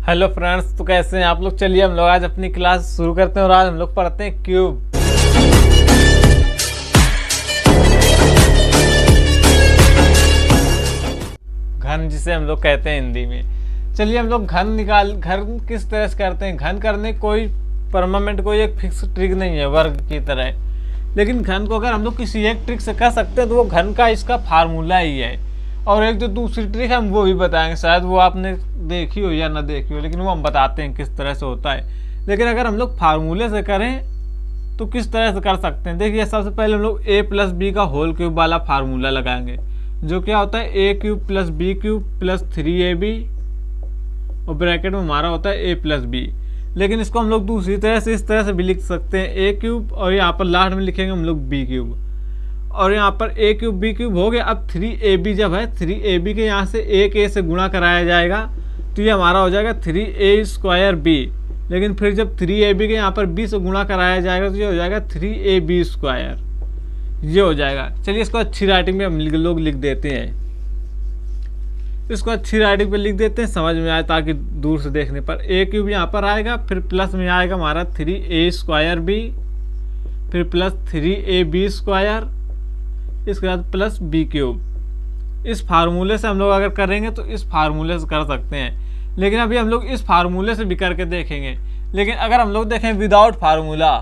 Hello friends, तो कैसे हैं आप लोग। चलिए हम लोग आज अपनी क्लास शुरू करते हैं और आज हम लोग पढ़ते हैं क्यूब। घन जिसे हम लोग कहते हैं हिंदी में। चलिए हम लोग घन किस तरह से करते हैं। घन करने कोई परमानेंट कोई एक फिक्स ट्रिक नहीं है वर्ग की तरह, लेकिन घन को अगर हम लोग किसी एक ट्रिक से कर सकते हैं तो वो घन का इसका फार्मूला ही है। और एक जो दूसरी ट्रिक है हम वो भी बताएंगे, शायद वो आपने देखी हो या ना देखी हो, लेकिन वो हम बताते हैं किस तरह से होता है। लेकिन अगर हम लोग फार्मूले से करें तो किस तरह से कर सकते हैं। देखिए सबसे पहले हम लोग a प्लस बी का होल क्यूब वाला फार्मूला लगाएंगे, जो क्या होता है a cube plus B cube plus 3ab और ब्रैकेट में हमारा होता है a प्लस बी। लेकिन इसको हम लोग दूसरी तरह से इस तरह से भी लिख सकते हैं a क्यूब और यहाँ पर लास्ट में लिखेंगे हम लोग b क्यूब और यहाँ पर a क्यूब b क्यूब हो गया। अब 3ab जब है 3ab के यहाँ से एक a से गुणा कराया जाएगा तो ये हमारा हो जाएगा 3a स्क्वायर b। लेकिन फिर जब 3ab के यहाँ पर b से गुणा कराया जाएगा तो ये हो जाएगा 3ab स्क्वायर, ये हो जाएगा। चलिए इसको अच्छी राइटिंग में हम लोग लिख देते हैं, इसको अच्छी राइटिंग पे लिख देते हैं समझ में आए, ताकि दूर से देखने पर a क्यूब यहाँ पर आएगा, फिर प्लस में आएगा हमारा 3a स्क्वायर b, फिर प्लस 3ab स्क्वायर, इसके बाद प्लस बी क्यूब। इस फार्मूले से हम लोग अगर करेंगे तो इस फार्मूले से कर सकते हैं, लेकिन अभी हम लोग इस फार्मूले से भी करके देखेंगे। लेकिन अगर हम लोग देखें विदाउट फार्मूला,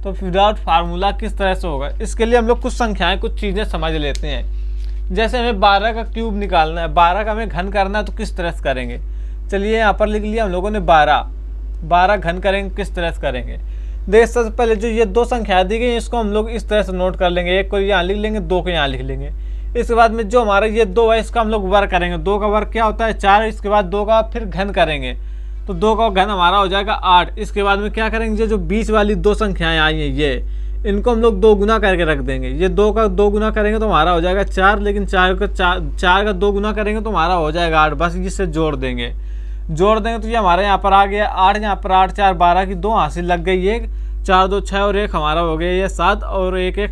तो विदाउट फार्मूला किस तरह से होगा, इसके लिए हम लोग कुछ संख्याएं कुछ चीज़ें समझ लेते हैं। जैसे हमें 12 का क्यूब निकालना है, 12 का हमें घन करना है तो किस तरह से करेंगे। चलिए यहाँ पर लिख लिया हम लोगों ने 12 घन करेंगे, किस तरह से करेंगे। देखिए सबसे पहले जो ये दो संख्या दी गई इसको हम लोग इस तरह से नोट कर लेंगे, एक को यहाँ लिख लेंगे, दो को यहाँ लिख लेंगे। इसके बाद में जो हमारा ये 2 है इसका हम लोग वर्ग करेंगे, 2 का वर्ग क्या होता है 4, इसके बाद 2 का फिर घन करेंगे तो 2 का घन हमारा हो जाएगा 8। इसके बाद में क्या करेंगे, जो बीच वाली दो संख्याएं आई हैं ये इनको हम लोग 2 गुना करके रख देंगे। ये 2 का 2 गुना करेंगे तो हमारा हो जाएगा 4, लेकिन 4 का 2 गुना करेंगे तो हमारा हो जाएगा 8। बस इससे जोड़ देंगे तो ये हमारे यहाँ पर आ गया 8, यहाँ पर 8 4 12 की 2 हासिल लग गई, एक 4 2 6 और 1 हमारा हो गया ये 7 और 1 1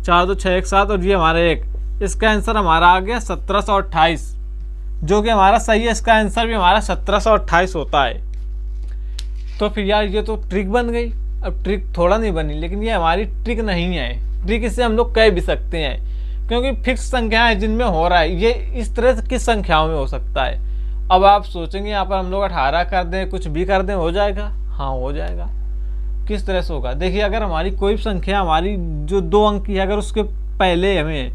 4 2 6 1 7 और ये हमारा 1। इसका आंसर हमारा आ गया 1728, जो कि हमारा सही है। इसका आंसर भी हमारा 1728 होता है। तो फिर यार ये तो ट्रिक बन गई। अब ट्रिक थोड़ा नहीं बनी, लेकिन ये हमारी ट्रिक नहीं है। ट्रिक इससे हम लोग कह भी सकते हैं, क्योंकि फिक्स संख्याएं जिनमें हो रहा है ये इस तरह से किस संख्याओं में हो सकता है। अब आप सोचेंगे यहाँ पर हम लोग 18 कर दें, कुछ भी कर दें, हो जाएगा। हाँ हो जाएगा। किस तरह से होगा, देखिए अगर हमारी कोई संख्या हमारी जो 2 अंक की है, अगर उसके पहले हमें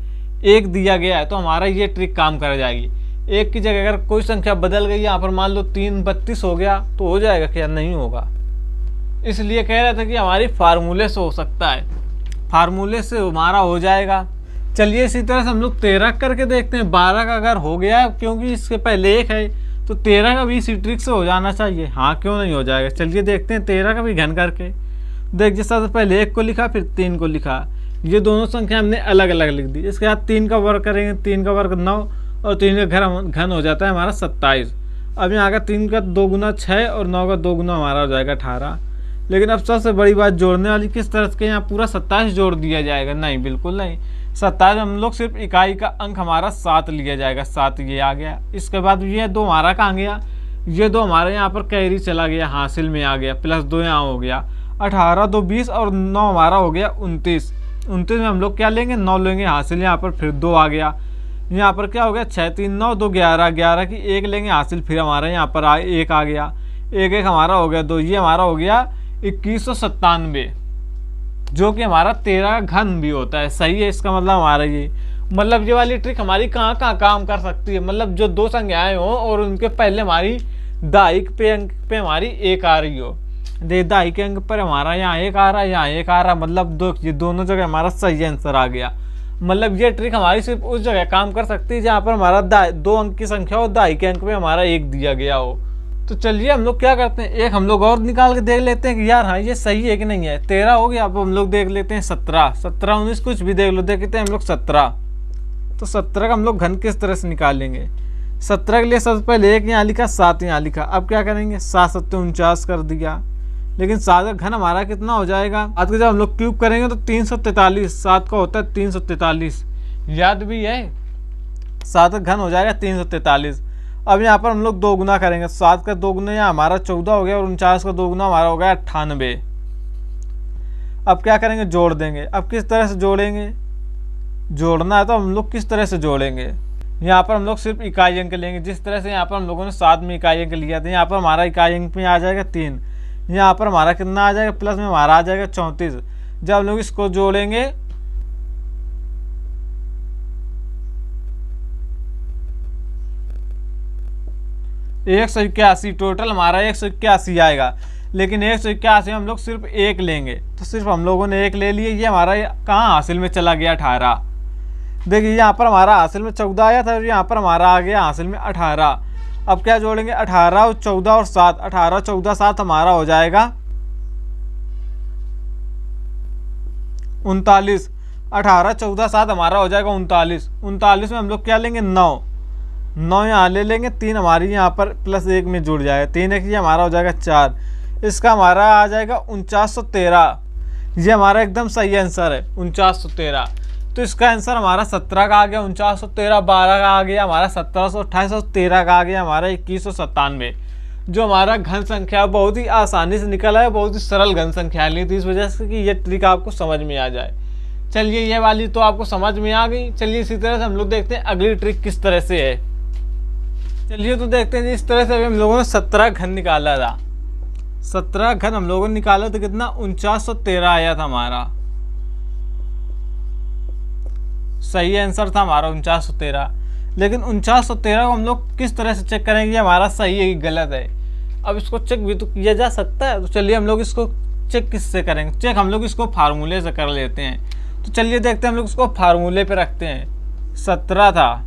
1 दिया गया है तो हमारा ये ट्रिक काम कर जाएगी। 1 की जगह अगर कोई संख्या बदल गई, यहाँ पर मान लो 3 32 हो गया तो हो जाएगा क्या, नहीं होगा। इसलिए कह रहे थे कि हमारी फार्मूले से हो सकता है, फार्मूले से हमारा हो जाएगा। चलिए इसी तरह से हम लोग 13 करके देखते हैं। 12 का अगर हो गया क्योंकि इसके पहले 1 है तो 13 का भी इसी ट्रिक से हो जाना चाहिए। हाँ क्यों नहीं हो जाएगा। चलिए देखते हैं 13 का भी घन करके। देख जैसा से पहले 1 को लिखा फिर 3 को लिखा, ये दोनों संख्या हमने अलग अलग लिख दी। इसके बाद 3 का वर्ग करेंगे, 3 का वर्ग 9 और 3 का घन हो जाता है हमारा 27। अब यहाँ का 3 का 2 गुना 6 और 9 का 2 गुना हमारा हो जाएगा 18। लेकिन अब सबसे बड़ी बात जोड़ने वाली, किस तरह से यहाँ पूरा 27 जोड़ दिया जाएगा, नहीं बिल्कुल नहीं। 27 हम लोग सिर्फ इकाई का अंक हमारा 7 लिया जाएगा, 7 ये आ गया। इसके बाद ये 2 हमारा कहाँ गया, ये 2 हमारे यहाँ पर कैरी चला गया, हासिल में आ गया, प्लस 2 यहाँ हो गया 18, 2 20 और 9 हमारा हो गया 29। 29 में हम लोग क्या लेंगे, 9 लेंगे हासिल, यहाँ पर फिर 2 आ गया, यहाँ पर क्या हो गया 6 3 9 2 11, 11 की 1 लेंगे हासिल, फिर हमारा यहाँ पर 1 आ गया, 1 1 हमारा हो गया 2, ये हमारा हो गया 2197, जो कि हमारा 13 का घन भी होता है। सही है, इसका मतलब हमारा ये वाली ट्रिक हमारी कहाँ कहाँ काम कर सकती है। मतलब जो 2 संख्याएं हो और उनके पहले हमारी दाई पे अंक पे हमारी 1 आ रही हो, दाई के अंक पर हमारा यहाँ 1 आ रहा है, यहाँ 1 आ रहा, मतलब ये दोनों जगह हमारा सही आंसर आ गया। मतलब ये ट्रिक हमारी सिर्फ उस जगह काम कर सकती है जहाँ पर हमारा 2 अंक की संख्या हो, दाई के अंक पे हमारा 1 दिया गया हो। तो चलिए हम लोग क्या करते हैं, एक हम लोग और निकाल के देख लेते हैं कि यार हाँ ये सही है कि नहीं है। 13 हो गया, अब हम लोग देख लेते हैं 17 19 कुछ भी देख लो, देखते हैं हम लोग 17। तो 17 का हम लोग घन किस तरह से निकालेंगे। 17 के लिए सबसे पहले 1 यहाँ लिखा, 7 यहाँ लिखा। अब क्या करेंगे, 7 7 49 कर दिया, लेकिन 7 का घन हमारा कितना हो जाएगा। आज के जब हम लोग क्यूब करेंगे तो 343, 7 का होता है 343, याद भी है। 7 का घन हो जाएगा 343। अब यहाँ पर हम लोग 2 गुना करेंगे। 7 का 2 गुना यहाँ हमारा 14 हो गया और 49 का 2 गुना हमारा हो गया 98। अब क्या करेंगे, जोड़ देंगे। अब किस तरह से जोड़ेंगे, जोड़ना है तो हम लोग किस तरह से जोड़ेंगे। यहाँ पर हम लोग सिर्फ इकाई अंक लेंगे, जिस तरह से यहाँ पर हम लोगों ने 7 में इकाई अंक लिया था। यहाँ पर हमारा इकाई अंक में आ जाएगा 3, यहाँ पर हमारा कितना आ जाएगा, प्लस में हमारा आ जाएगा 34। जब हम लोग इसको जोड़ेंगे 181, टोटल हमारा 181 आएगा। लेकिन 181 हम लोग सिर्फ 1 लेंगे, तो सिर्फ हम लोगों ने 1 ले लिए। ये हमारा कहाँ हासिल में चला गया 18। देखिए यहाँ पर हमारा हासिल में 14 आया था और यहाँ पर हमारा आ गया हासिल में 18। अब क्या जोड़ेंगे, 18 और 14 और 7, 18 14 7 हमारा हो जाएगा 39। 18 14 7 हमारा हो जाएगा 39। 39 में हम लोग क्या लेंगे, 9 यहाँ ले लेंगे। 3 हमारी यहाँ पर प्लस 1 में जुड़ जाएगा, 3 1 ये हमारा हो जाएगा 4। इसका हमारा आ जाएगा 4913। ये हमारा एकदम सही आंसर है 4913। तो इसका आंसर हमारा 17 का आ गया 4913, 12 का आ गया हमारा 1728 और 13 का आ गया हमारा 2197। जो हमारा घन संख्या बहुत ही आसानी से निकला है, बहुत ही सरल घन संख्या ली थी, इस वजह से कि ये ट्रिक आपको समझ में आ जाए। चलिए ये वाली तो आपको समझ में आ गई। चलिए इसी तरह से हम लोग देखते हैं अगली ट्रिक किस तरह से है। चलिए तो देखते हैं। इस तरह से अभी हम लोगों ने 17 घन निकाला था। 17 घन हम लोगों ने निकाला तो कितना, 4913 आया था हमारा। सही आंसर था हमारा 4913। लेकिन 4913 को हम लोग किस तरह से चेक करेंगे हमारा सही है कि गलत है। अब इसको चेक भी तो किया जा सकता है। तो चलिए हम लोग इसको चेक किससे करेंगे, चेक हम लोग इसको फार्मूले से कर लेते हैं। तो चलिए देखते हैं, हम लोग इसको फार्मूले पे रखते हैं। 17 था,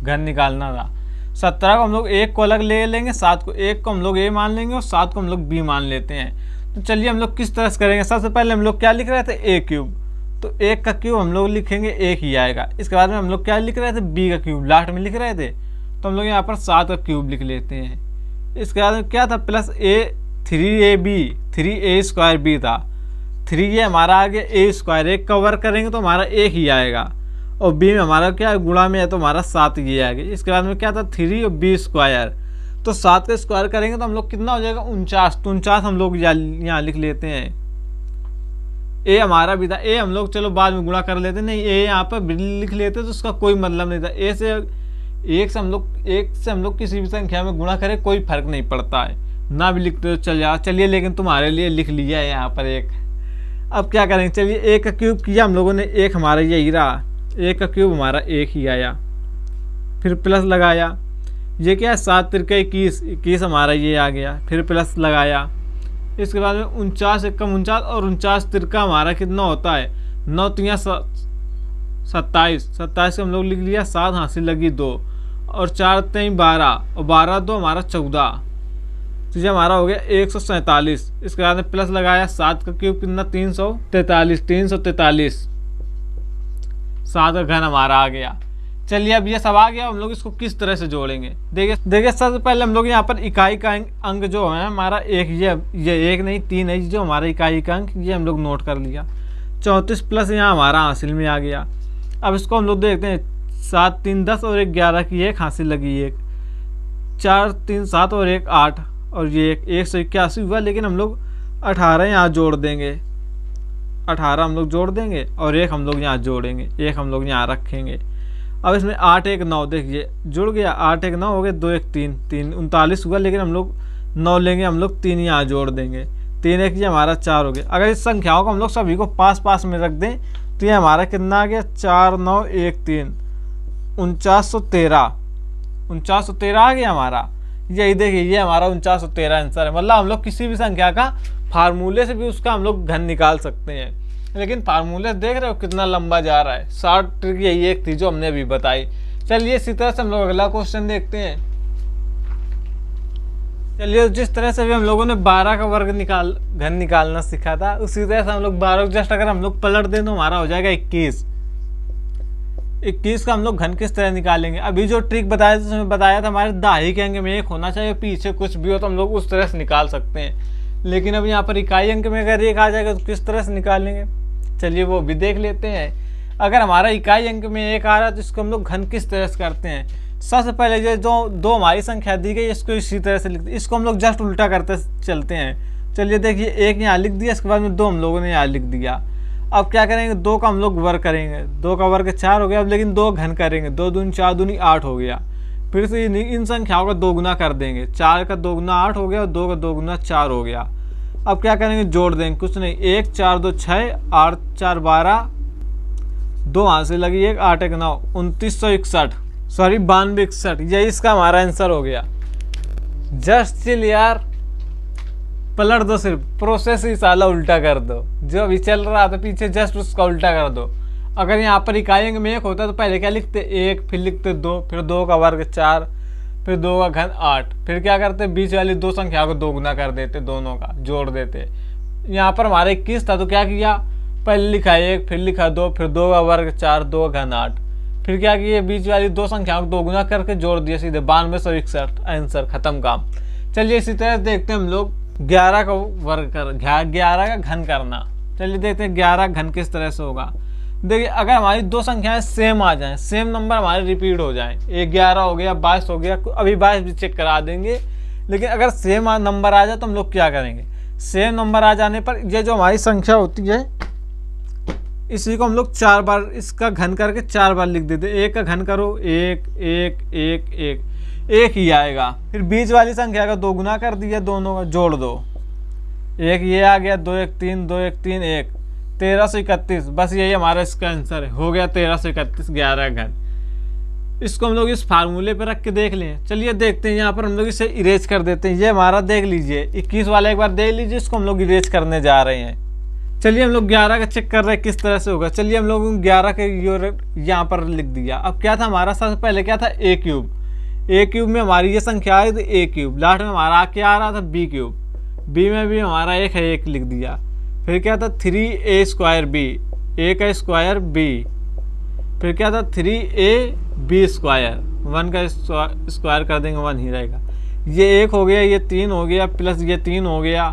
घन निकालना था। 17 को हम लोग 1 को अलग ले लेंगे, 7 को 1 को हम लोग a मान लेंगे और 7 को हम लोग b मान लेते हैं। तो चलिए हम लोग किस तरह से करेंगे। सबसे पहले हम लोग क्या लिख रहे थे, a क्यूब। तो 1 का क्यूब हम लोग लिखेंगे 1 ही आएगा। इसके बाद में हम लोग क्या लिख रहे थे, b का क्यूब लास्ट में लिख रहे थे, तो हम लोग यहाँ पर 7 का क्यूब लिख लेते हैं। इसके बाद में क्या था, plus a 3ab 3a² b था। 3 ये हमारा आ गया a², 1 का वर्ग करेंगे तो हमारा 1 ही आएगा और b में हमारा क्या गुणा में है तो हमारा 7 ये आएगा। इसके बाद में क्या था, 3 और b², तो 7 का स्क्वायर करेंगे तो हम लोग कितना हो जाएगा, 49। तो 49 हम लोग यहाँ लिख लेते हैं। ए हमारा भी था, ए हम लोग चलो बाद में गुणा कर लेते, नहीं ए यहाँ पर लिख लेते तो उसका कोई मतलब नहीं था। ए से 1 से हम लोग किसी भी संख्या में गुणा करें कोई फर्क नहीं पड़ता है, ना भी लिखते तो चल जाए। चलिए लेकिन तुम्हारे लिए लिख लिया है यहाँ पर 1। अब क्या करेंगे, चलिए 1 का क्यूब किया हम लोगों ने, 1 हमारा यही रहा, 1 का क्यूब हमारा 1 ही आया। फिर प्लस लगाया, ये क्या है 7 तिरका 21, 21 हमारा ये आ गया। फिर प्लस लगाया। इसके बाद में 49 1 कम 49 और 49 तिरका हमारा कितना होता है, 9 3 27, 27 हम लोग लिख लिया। 7 हासिल लगी 2 और 4 3 12 और 12 2 हमारा 14, तो ये हमारा हो गया 147। इसके बाद में प्लस लगाया, 7 का क्यूब कितना 343, 7 का घन हमारा आ गया। चलिए अब ये सब आ गया, हम लोग इसको किस तरह से जोड़ेंगे। देखिए सबसे पहले हम लोग यहाँ पर इकाई का अंक जो है हमारा 1, ये 1 नहीं 3 है जो हमारा इकाई का अंक, ये हम लोग नोट कर लिया। 34 प्लस यहाँ हमारा हासिल में आ गया। अब इसको हम लोग देखते हैं, 7 3 10 और 1 11 की 1 हासिल लगी 1, 4 3 7 और 1 8 और ये 181 हुआ। लेकिन हम लोग 18 यहाँ जोड़ देंगे, 18 हम लोग जोड़ देंगे और 1 हम लोग यहाँ जोड़ेंगे, 1 हम लोग यहाँ रखेंगे। अब इसमें 8 1 9 देखिए जुड़ गया, 8 1 9 हो गया, 2 1 3 3 39 हुआ। लेकिन हम लोग 9 लेंगे, हम लोग 3 यहाँ जोड़ देंगे, 3 1 ये हमारा 4 हो गया। अगर इस संख्याओं को हम लोग सभी को पास पास में रख दें तो ये हमारा कितना आ गया, 4 9 1 3 4913 आ गया हमारा। यही देखिए ये हमारा 4913 आंसर है। मतलब हम लोग किसी भी संख्या का फार्मूले से भी उसका हम लोग घन निकाल सकते हैं। लेकिन फार्मूले देख रहे हो कितना लंबा जा रहा है। शॉर्ट ट्रिक यही एक थी जो हमने अभी बताई। चलिए इसी तरह से हम लोग अगला क्वेश्चन देखते हैं। चलिए जिस तरह से भी हम लोगों ने 12 का वर्ग घन निकालना सीखा था, उसी तरह से हम लोग 12 जस्ट अगर हम लोग पलट दें तो हमारा हो जाएगा 21। 21 का हम लोग घन किस तरह निकालेंगे। अभी जो ट्रिक बताया था उसमें बताया था हमारे दाहिने के अंक में 1 होना चाहिए, पीछे कुछ भी हो तो हम लोग उस तरह से निकाल सकते हैं। लेकिन अब यहाँ पर इकाई अंक में अगर 1 आ जाएगा तो किस तरह से निकालेंगे, चलिए वो भी देख लेते हैं। अगर हमारा इकाई अंक में 1 आ रहा है तो इसको हम लोग घन किस तरह से करते हैं। सबसे पहले ये जो दो हमारी संख्या दी गई इसको इसी तरह से लिखते, इसको हम लोग जस्ट उल्टा करते चलते हैं। चलिए देखिए, एक यहाँ लिख दिया, इसके बाद में 2 हम लोगों ने यहाँ लिख दिया। अब क्या करेंगे, 2 का हम लोग वर्ग करेंगे, 2 का वर्ग 4 हो गया। अब लेकिन 2 घन करेंगे, 2 दूनी 4 दूनी 8 हो गया। फिर से इन संख्याओं का 2 गुना कर देंगे, 4 का 2 गुना 8 हो गया और 2 का 2 गुना 4 हो गया। अब क्या करेंगे, जोड़ देंगे, कुछ नहीं, 1 4 2 6, 8 4 12, 2 हाथ से लगी 1, 8 1 9, 2961, सॉरी 9261, यही इसका हमारा आंसर हो गया। जस्ट चिल यार, पलट दो, सिर्फ प्रोसेस ही साला उल्टा कर दो, जो अभी चल रहा था पीछे जस्ट उसका उल्टा कर दो। अगर यहाँ पर इकाइयों में 1 होता तो पहले क्या लिखते, 1, फिर लिखते 2, फिर 2 का वर्ग 4, फिर 2 का घन 8, फिर क्या करते, बीच वाली 2 संख्या को 2 गुना कर देते, दोनों का जोड़ देते। यहाँ पर हमारा 21 था तो क्या किया, पहले लिखा 1, फिर लिखा 2, फिर 2 का वर्ग 4, 2 का घन 8, फिर क्या किए, बीच वाली 2 संख्याओं को 2 गुना करके जोड़ दिया सीधे, 9261, आंसर, खत्म काम। चलिए इसी तरह देखते हैं हम लोग 11 का वर्ग कर 11 का घन करना। चलिए देखते हैं 11 घन किस तरह से होगा। देखिए, अगर हमारी 2 संख्याएं सेम आ जाएं, सेम नंबर हमारे रिपीट हो जाएं, 11 हो गया, 22 हो गया, अभी 22 भी चेक करा देंगे, लेकिन अगर सेम नंबर आ जाए तो हम लोग क्या करेंगे, सेम नंबर आ जाने पर ये जो हमारी संख्या होती है इसी को हम लोग 4 बार इसका घन करके 4 बार लिख देते। 1 का घन करो, 1 1 1 1, 1 ही आएगा। फिर बीच वाली संख्या का 2 गुना कर दिया, दोनों का जोड़ दो, 1 ये आ गया, 2 1 3, 2 1 3 1, 1331, बस यही हमारा इसका आंसर है, हो गया 1331, 11 घन। इसको हम लोग इस फार्मूले पे रख के देख लें। चलिए देखते हैं, यहाँ पर हम लोग इसे इरेज कर देते हैं। ये हमारा देख लीजिए 21 वाला एक बार देख लीजिए, इसको हम लोग इरेज करने जा रहे हैं। चलिए हम लोग 11 का चेक कर रहे हैं किस तरह से होगा। चलिए हम लोग 11 के यहाँ पर लिख दिया। अब क्या था हमारा, सबसे पहले क्या था, a क्यूब। a क्यूब में हमारी ये संख्या आई थी a क्यूब, लास्ट में हमारा क्या आ रहा था, b क्यूब। b में भी हमारा 1 है, 1 लिख दिया। फिर क्या था 3a स्क्वायर b, a का स्क्वायर b। फिर क्या था 3ab स्क्वायर, 1 का स्क्वायर कर देंगे 1 ही रहेगा। ये 1 हो गया, ये 3 हो गया, प्लस ये 3 हो गया,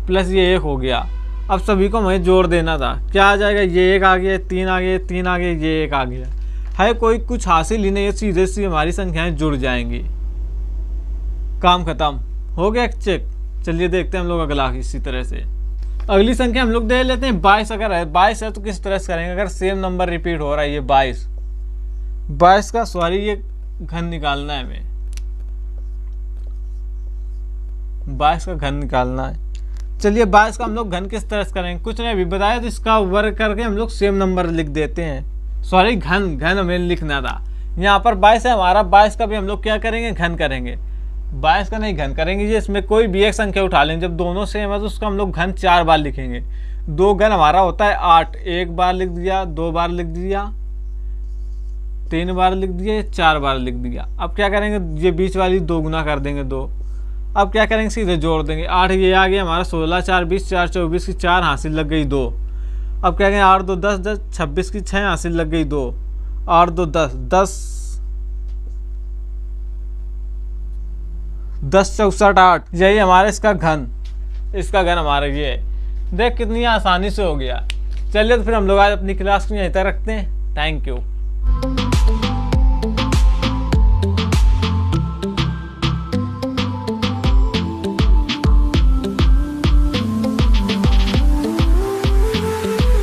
प्लस ये 1 हो गया। अब सभी को हमें जोड़ देना था, क्या आ जाएगा, ये 1 आ गया, 3 आ गया, 3 आ गया, ये 1 आ गया। है कोई कुछ हासिल ही नहीं है, सीधे सीधे हमारी संख्याएं जुड़ जाएंगी, काम खत्म हो गया चेक। चलिए देखते हैं हम लोग अगला इसी तरह से। अगली संख्या हम लोग दे लेते हैं 22। अगर है 22 है तो किस तरह से करेंगे, अगर सेम नंबर रिपीट हो रहा है, ये 22 का सॉरी ये घन निकालना है, हमें 22 का घन निकालना है। चलिए 22 का हम लोग घन किस तरह से करेंगे, कुछ नहीं अभी बताया, तो इसका वर्ग करके हम लोग सेम नंबर लिख देते हैं। सॉरी घन हमें लिखना था, यहाँ पर 22 है हमारा, 22 का भी हम लोग क्या करेंगे, घन करेंगे। 22 का नहीं घन करेंगे, ये इसमें कोई भी एक संख्या उठा लेंगे, जब दोनों सेम है तो उसका हम लोग घन 4 बार लिखेंगे। 2 घन हमारा होता है 8, 1 बार लिख दिया, 2 बार लिख दिया, 3 बार लिख दिया, 4 बार लिख दिया। अब क्या करेंगे, ये बीच वाली 2 गुना कर देंगे 2। अब क्या करेंगे, सीधे जोड़ देंगे, 8 ये आ गया हमारा, 16 4 20, 4 24 की 4 हासिल लग गई 2। अब क्या करेंगे, 8 2 10 10, 26 की 6 हासिल लग गई 2, 8 2 10 10 10 64 8, यही हमारा इसका घन हमारा ये है। देख कितनी आसानी से हो गया। चलिए तो फिर हम लोग आज अपनी क्लास को यहीं तक रखते हैं। Thank you.